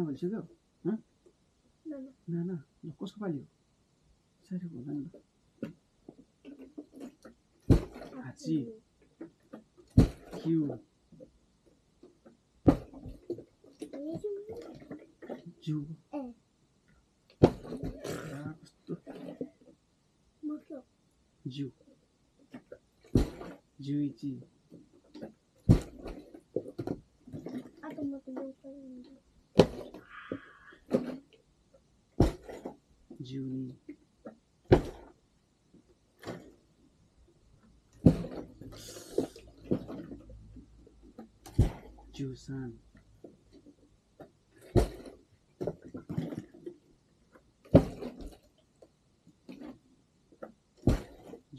भइसक्यो नाना ल कसको पाली हो साइड बोल्दा नि हाची क्यू जू कस्तो जू जुइची जुनी जुसान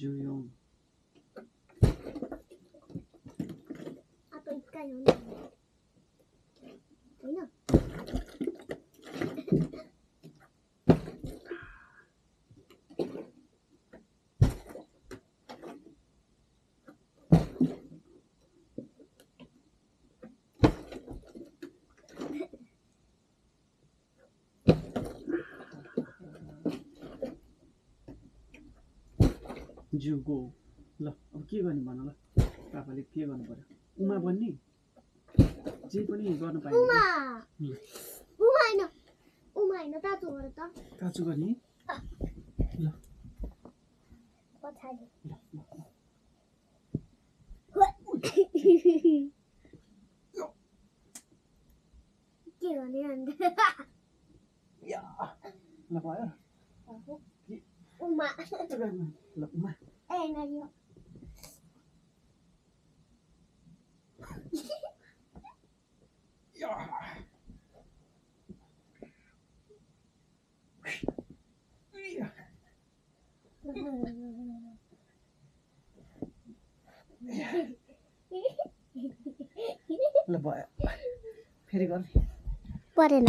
जुयोङ जुगो ल अब के गर्ने भन ल पापाले के गर्नु पर्यो उमा बन्ने जे पनि गर्न पाइन्छ उमा हैन तातो गर त काचु गर्ने ल पछाडी के गर्ने अन्त या ल भयो उमा ल उमा ए नानी या ल भयो फेरि गर्ने परेन